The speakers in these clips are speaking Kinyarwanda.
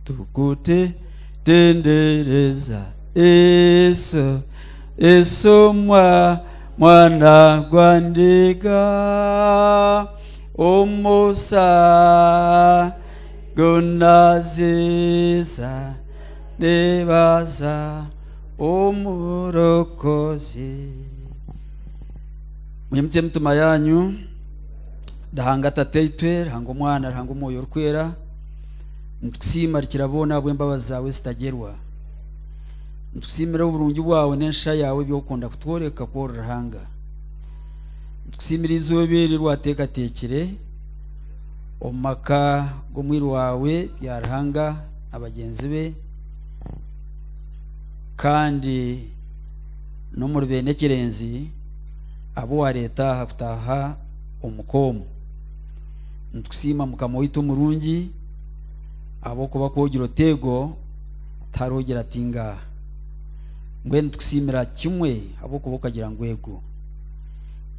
tukute tendereza Yesu mwana gwandika umusa gunaziza nebaza umurokozi mwimtse mtuma yanyu dahanga tateitwe hanga umwana hanga umoyo rukwera ntukusima kirabona bwembabazi zawe zitagerwa ntukusimira uburungi bwawe nensha yawe byo kunda kutworeka ko rahanga ntukusimira izobere rwateka tekere omaka gomwiru wawe byarahanga abagenzi be kandi no muri benekerenzi abo wa leta hakutaha umukomo ntukusima mukamo witu murungi abo kuba kogiro tego tarogera tinga mbwe ntukusimira kimwe abo kuba kagira ngwego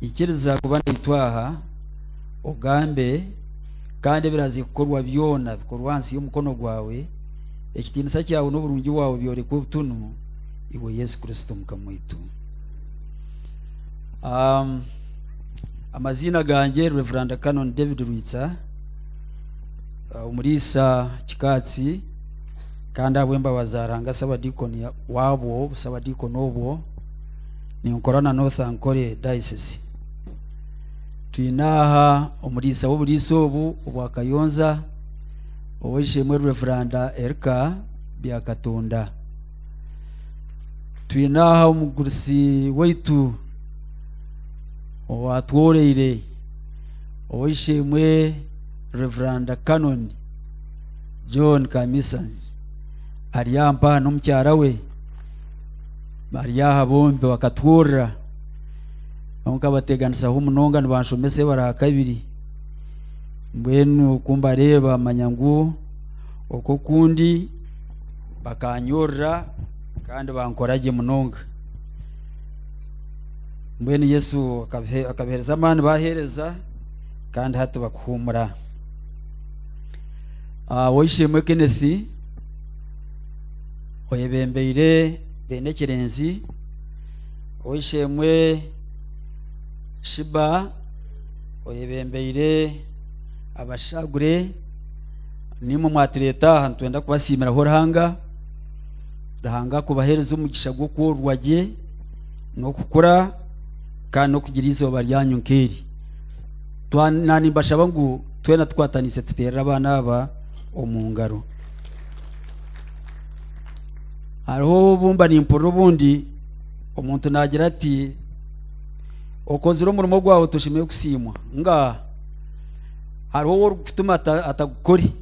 ikiriza kuba nitwaha ogambe kandi birazi gukorwa byona bikorwansi y'umukono gwawe ekitinisa cyawe n'uburungi wawe byore ku tunu iwe Yesu Kristo mukamwitu. Amazina gange Reverend Canon David Ruitsa umurisa kikatsi kandi abwemba bazaranga sabadikoni wabo sabadikoni obo ni nkorana North Ankole Diocese twinaha umurisa w'uburiso obu obwakayonza owishemwe Reverend Erka byakatonda twinaha umugurisi weitu owatworeire owishemwe Reverend Canon John Kamisa ariyampa n'umucyara we bariyaha bombe wakatwora nonka bateganisa humunonga nibanshomese barakabiri mbwenu kumbareba manyangu oko kundi bakanyorra kandi bankoraje munonga mbwenu Yesu akabihereza amani bahereza kandi hatu bakuhumura. Woishemwe Kenneth oyebembeire benekerenzi woishemwe Shiba oyebembeire abashagure nimwe mwatireta hantwenda kubasimira horanga rahanga kubahereza umugisha gwo kurwaje no kukura kandi no kugira izuba ryanyu nkeri twanani bashaba ngo twena twatanise tutera abana aba omungaro hariho bumba nimporo bundi omuntu nagira ati okoziro murimo gwawe tushimiye kusimwa nga hariho wori gutuma atagukori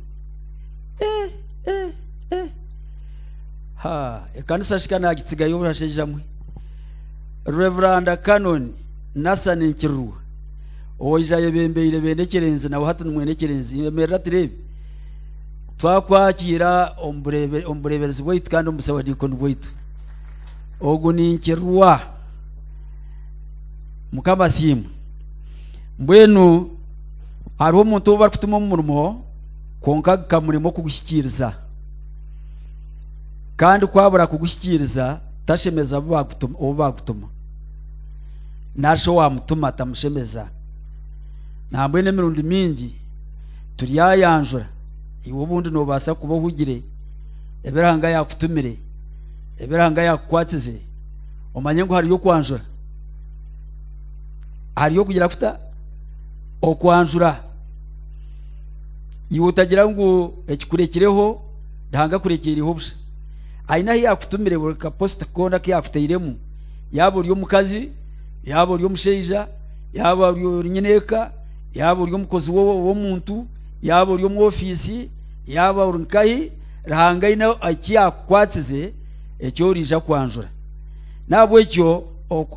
ekanisa shikana gitsigayo burashejamwe Reverend Canon Nasani Nkirwa oija yebembeire benekerenzi nawe hatu numwenekerenzi yemerera tirebe twakwakira ombureberezi bwaitu kandi omusabadikoni bwaitu ogu ni Nkirwa mukama simu mbwenu hariho omuntu bari kutuma omurimo konka kamurimo kugushyikiriza kandi kwabura kugushyikiriza tashemeza abo bagutuma nasho wamutuma tamushemeza nambwe n'emirundi mingi turiyayanjura iwo bundi no basa kuba hugire ebiranga yakutumire ebiranga yakwatsize omanye ngo hariyo kwanjura hariyo kugira kuta okwanjura iwo utagira ngo ekikurekireho ndanga kurekeriho busha aina yakutumire ka posta kona kyakuteiremu yabo ryo mukazi yabo ryo musheija yabo ryo nyineka yabo ryo mukozi wo muntu yabo ryo mu ofisi yabo runkahi rahanga ina akyakwatize ekyo rija kwanjura nabwo ekyo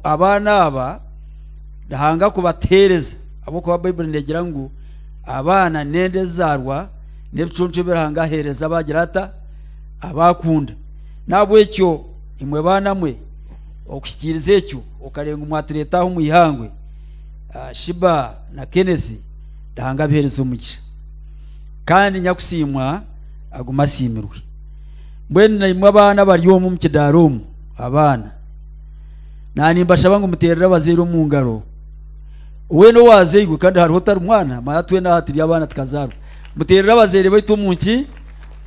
abana aba rahanga kubatereza abo kuba Bible ndegira ngo abana nende zarwa nebiconco birahanga hereza bagirata abakunda nabwo ekyo imwe bana mwe okushyikiriza ekyo okarenga umwatiretaho muyihangwe Shiba na Kenneth dahanga bihereza umugisha kandi nyakusimwa agumasimirwe mbwene naimwe abana bari omu mukidaro abana nani mbashaba ngo muterera abazero mu ngaro we no wazeywe kandi hariho tari umwana mayatwe na hatiri abana tukazaro muterera abazere baitu munki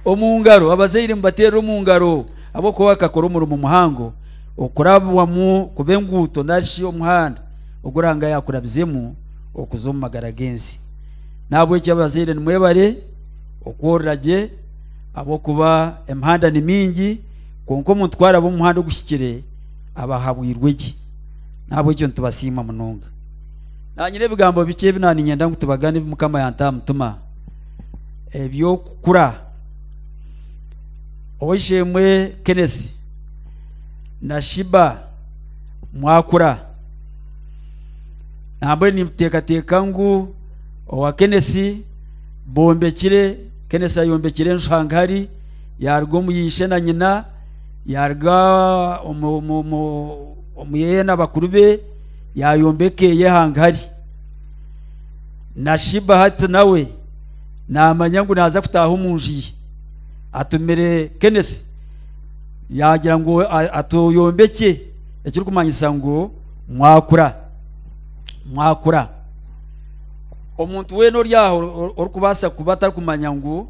omungaro abazeyire mbaterera mu ngaro abo ko bakakora umurimo muhango okurabwa mu kubenguto nashi omuhanda oguranga yakurabizemu okuzoma magaragenzi nabo ekyabazeyire nimwebare okorraje abo kuba emhanda ni mingi konko mutwara abo muhanda gushikire abahabwirweje nabo cyo ntubasima munonga nanyire bigambo bice binani nyenda ngutubagane mukama yanta mutuma ebyo kukura oyishemwe Kenneth na Shiba mwakura nambe ni teka ngu owa Kenneth bombekire Kenneth ayombekire nshankari yargo muyishe na nyina yarga omuyena bakurube yayombekeye hankari na Shiba hati nawe namanya ngo naza kutaha umunji atumere Kenneth yagira ngo atoyombeke ekiri kumanyisa ngo mwakura omuntu weno ryaho orukubasa kubata kumanya ngo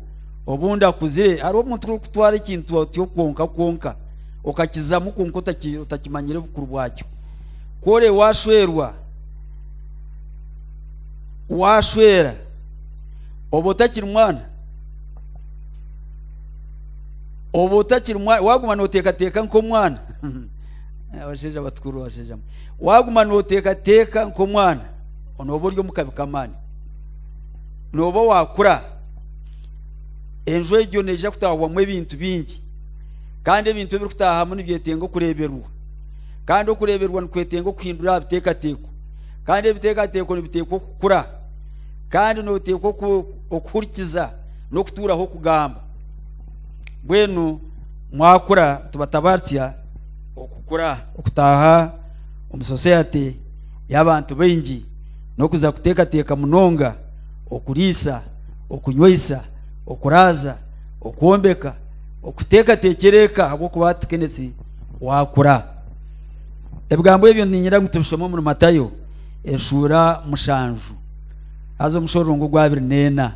obunda kuzire ari omuntu kutwara ikintu cyo konka okakiza mukunko utakimanyire bukuru bwacyo kore washwera obotakiri mwana waguma noteka nko mwana abasheja batukuru basheja waguma noteka nko mwana onobo ryo mukabikamani nobo wakura enjwe ryo neja kutawa mwe bintu bingi kandi ebintu biri kutaha muri byetengo kureberwa kandi okureberwa nkwetengo kuhindura bitekateko kandi bitekateko nibiteko kukura kandi noteko okurikiza no kuturaho kugamba bwenu mwakura tubatabartya okukura okutaha omusociety y'abantu bengi no kuza kutekateka munonga okurisa okunyweisa okuraza okwombeka okutekatekereka abo kubata Kenneth wakura ebigambo ebyo ninyira ngutubishoma mu Matayo eshura mushanju azo mushorongo gwa 24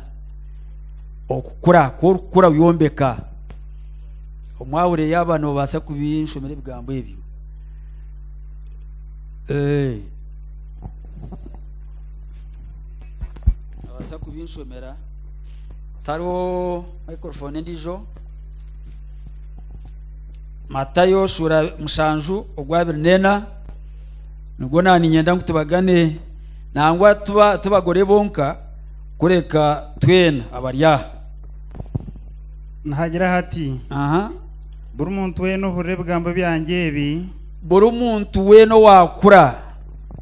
okukura uyombeka omwawure y'abana basa kubinshomera ebigambo ebyo abasa kubinshomera taro microphone ndijo Matayo shura mushanju ogwa 24 nubwo nani nyenda ngutubagane nangwa tubagore bonka kureka twena abarya nahagira hati buri muntu weno hure bigambo byanjye ebi buri muntu weno wakura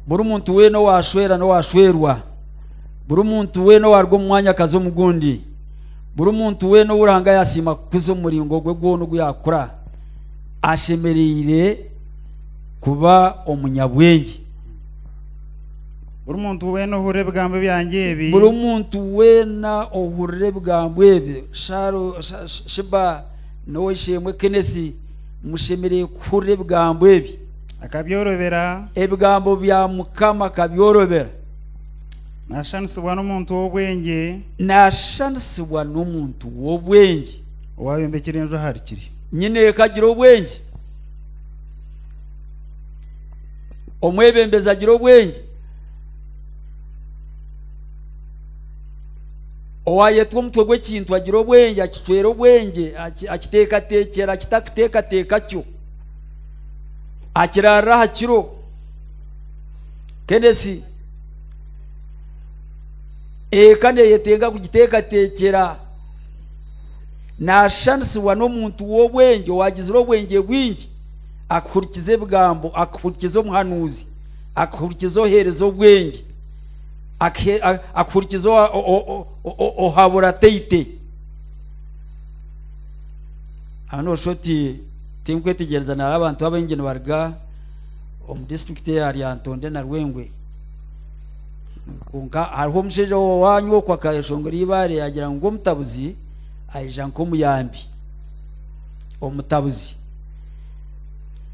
buri muntu weno washwera no washwerwa buri muntu weno wargo mwanya kazo mugundi buri muntu weno uranga yasima kuzo muringo gwe gono guyakura ashemerire kuba omunyabwenge buri muntu weno hure bigambo byanjye ebi buri muntu wena ohure bigambo ebi Shiba no ishemwe Kenneth mushemereye kure bigambo ebi akabyorobera ebigambo bya mukama kabyorobera nashanisibwa n'omuntu w'obwenge wayombekire enjo harikiri nyine kagira obwenge omwebembeza agira obwenge owayetwa omutwe gw'ekintu agira obwenge akitwera obwenge akitekatekera kitakuteka kyo akirara hakiro Kenneth kandi yetenga kugitekatekera nashanisibwa n'omuntu w'obwenge wagizira obwenge bwingi akurikize bigambo akurikize omuhanuzi akurikize ohereza obwenge akurikize ohabura teite ano shoti tinkwetegereza na abantu abengi nibarga omu district ya Ntonde na Rwengwe kunka hariho omusheja wanyu kwa kayeshongora ibare yagira ngo mutabuzi aija nk'omuyambi omutabuzi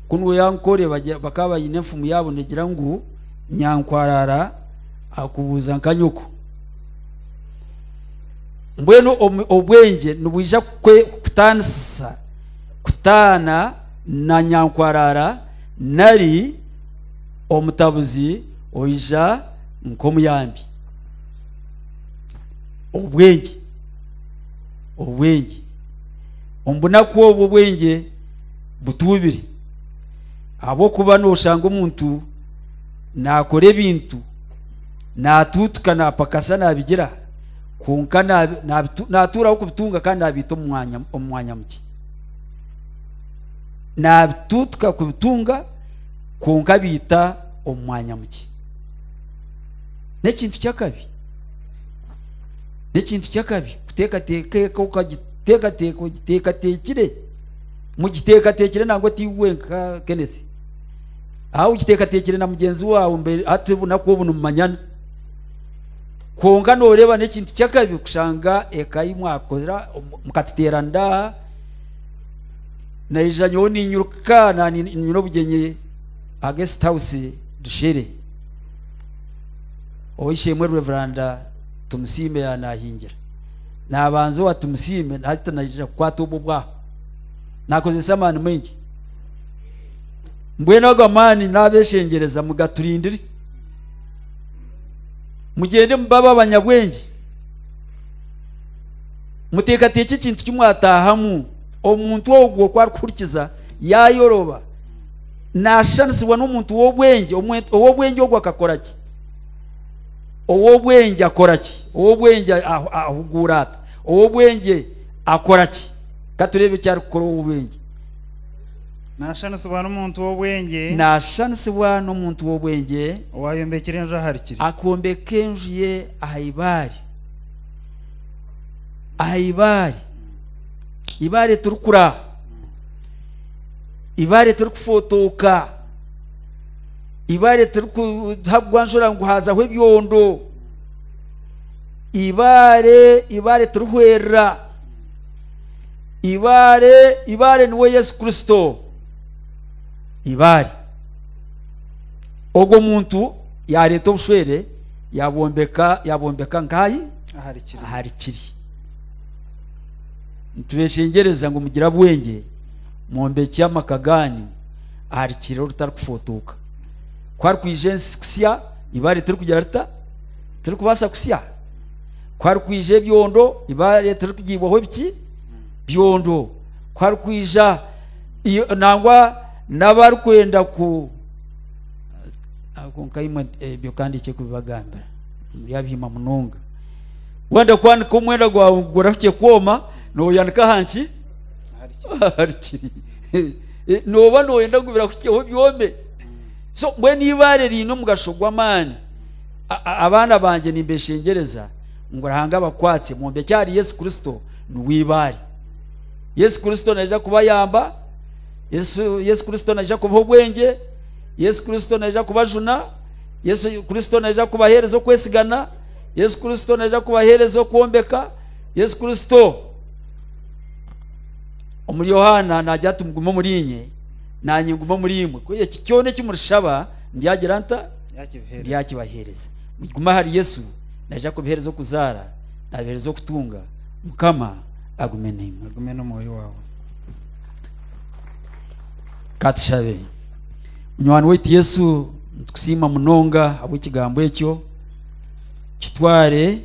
kuno yankore bakaba yine enfumu yabo negira ngu nyankwarara akubuza nkanyuko mbwenu obwenje nubwija kutana na nyankwarara nari omutabuzi oija nk'omuyambi obwenje ombuna ko obwenje butubire abo kuba noshanga omuntu nakora ebintu natutuka napakasa nabigira konka natura okubitunga kandi nabita omwanya muki nabitutuka kubitunga konka bita omwanya muki nekintu kyakabi kutekateka mugitekatekire nangwa tiwenka Kenneth aho ugitekatekire na mugenzi wawe mbere atubuna ko buno mumanyana konga noreba nekintu cyakabi kushanga ekayi mwakozera mukatiteranda na ijanyo ninyuruka na nyiro bugenye a guest house dushere oyishemwe Reverend tumusime yanahingira nabanzo watumusime hata najira kwato bubwa nakozesa amani mengi mbwena gamani nabeshengereza mugaturindiri mugende mbaba abanyabwenge mutekateke ikintu cy'umwatahamu omuntu ogwo kwarukurikiza yayoroba nashanisibwa n'omuntu w'obwenge ow'obwenge ogwo akakoraki ow'obwenge akoraki ow'obwenge ahugurata ow'obwenge akoraki katurebe cyari gukora ow'obwenge nashanisibwa n'omuntu w'obwenge nashanisibwa n'omuntu w'obwenge owayombekera enju aharikiri akombeka enju ye ahibari ibare turukura ibare turukufotoka ibare turukuhabwanjura ngo hazaho ebyondo ibare turuhwera ibare niwe Yesu Kristo ibare ogwo muntu yareta obushwere yabombeka nkayi aharikiri ntubeshengereza ngo mugira bwenge mombeki amakagani aharikiri rutarukufotoka kwari kwijensi kusya ibare turi kugira rita turi kubasa kusya kwari kwije byondo ibare turi kugibwaho biki byondo kwari kwija nangwa nabari kwenda ku akonkayima byo kandi cyo kubagambira muri abihima munonga wanda kwanika umwenda gwawe ngorafye kwoma no yanika hanki harikiri noba no yenda gubira kucyeho byome so mwe nibare rino mugashogwa mani abana banje nimbeshengereza ngorahanga bakwatse mumbe cyari Yesu Kristo nuwibare Yesu Kristo naja kubayamba Yesu Kristo naja kubaho bwenge Yesu Kristo naja kubajuna Yesu Kristo naja kubaherezo kwesigana Yesu Kristo naja kubaherezo kuombeka Yesu Kristo omuri Yohana najya tumuguma murinye nanyinguma murimwe ko cyone cy'umurushaba ndyagira nta ndyakibahereza muguma hari Yesu naja kubiherezo kuzara nabiherezo kutunga mukama agume no moyo wawe katishabe munywani wetu Yesu tukusima munonga abo kigambo ekyo kitware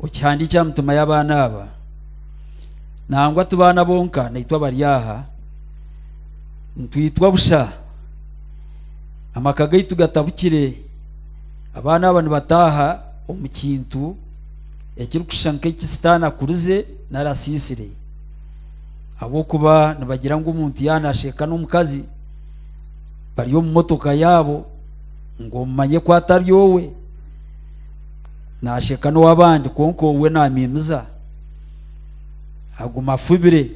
okyandi kya mutuma y'abana aba nangwa tubana bonka naitwa bariyaha ntwitwa busha amakaga itugatabukire abana abantu bataha omukintu ekiri kushanka ikisitana kuruze narasisire abo kuba nabagira ngo umuntu yanasheka n'umukazi bariyo mu motoka yabo ngo manye ko atari yowe nasheka no wabandi konko we namimiza aguma fubire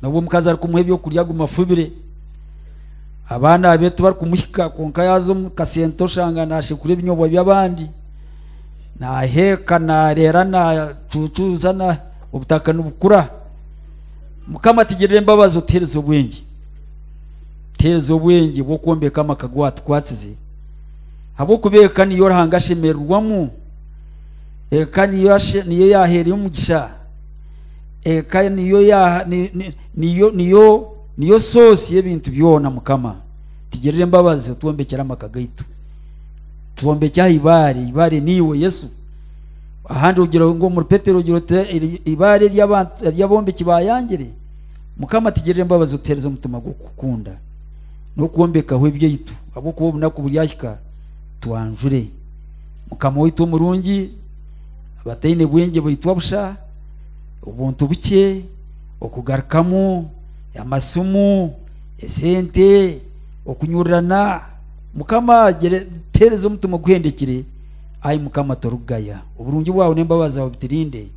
nabo mukazi ari kumuhe byo kurya aguma fubire abana abetu bari kumuhika konka yazo mu kasento shanga nashekure binyobo by'abandi na heka na rera na cucuza na ubutaka nubukura mukama tigirire imbabazi utereze ubwenge tereza ubwenge bwo kuombeka amakagwa twatsize habo kubeka niyo rangashemerwamo kandi niyo yahereye umugisha kandi niyo sosi y'ibintu byona mukama tigirire imbabazi tuombekera amakagaitu tuombekya ibare niwe Yesu ahandi ugira ngo mu Petero ugira ibare ry'abombe kibayangire mukama tigirire imbabazi utereze umutima gwo gukunda no kuombeka hwebye yitu abo kubona ku buryashika tuanjure mukama witu murungi abatayine bwenge bwitwa busha ubuntu buke okugarukamo amasumu esente okunyurana mukama tereza umutima guhendekire ayi mukama torugaya uburungi bwawe nembabaza wabitirinde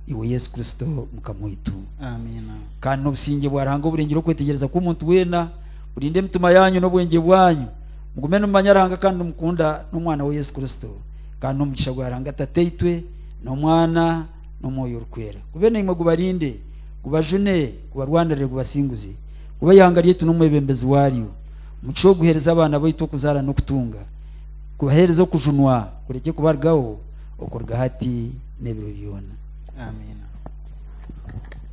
iwe Yesu Kristo mukama witu amina kandi nobusinge bwaranga uburengero kwetegereza ku muntu wena urinde mutuma yanyu no bwenge bwanyu mugume no manyaranga kandi mukunda n'umwana wa Yesu Kristo kandi umugisha gwaranga tateitwe no mwana no moyo rukwera kubene imwe gubarinde kubajune kubarwanire kubasinguze kubayangariye tunomwebembezi wariyo muco guhereza abana bayito kuzara no kutunga kubahereza kujunwa kureke kubargaho okorga hati nebiro byona amina